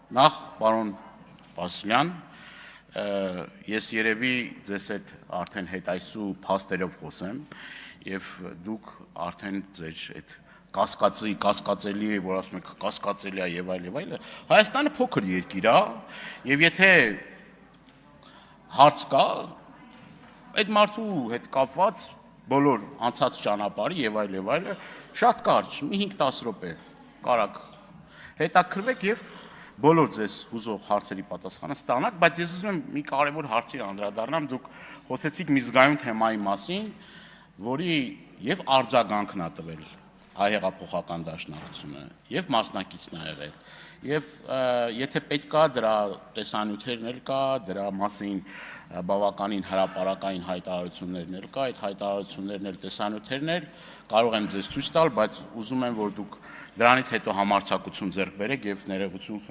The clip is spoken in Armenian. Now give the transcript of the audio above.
Նախ, պարոն Բասիլյան, ես երևի ձեզ հետ արդեն հետայսու փաստերով խոսեմ եւ դուք արդեն ձեր այդ կասկածելի է, որ ասում եք կասկածելի է եւ այլ, Հայաստանը փոքր երկիր է եւ եթե հարց կա, այդ մարդու հետ կապված բոլոր անցած ճանապարհի եւ այլ, շատ կարճ, մի 5-10 րոպե կարաք հետաքրվեք եւ բոլոր ձեզ հուզող հարցերի պատասխանը ստանաք, բայց ես ուզում եմ մի կարևոր հարցի անդրադառնամ, դուք խոսեցիք մի զգայուն թեմայի մասին, որի եւ արձագանքն ա տվել հայհեղափոխական դաշնակցությունը եւ մասնակիցն ա եղել։ Եվ եթե պետք է դրա տեսանյութերն էլ կա, դրա մասին բավականին հրապարակային հայտարարություններն էլ կա, այդ հայտարարություններն էլ տեսանյութերն էլ կարող եմ ձեզ ցույց տալ, բայց ուզում եմ որ դուք դրանից հետո համարձակություն ձեռք բերեք եւ ներողություն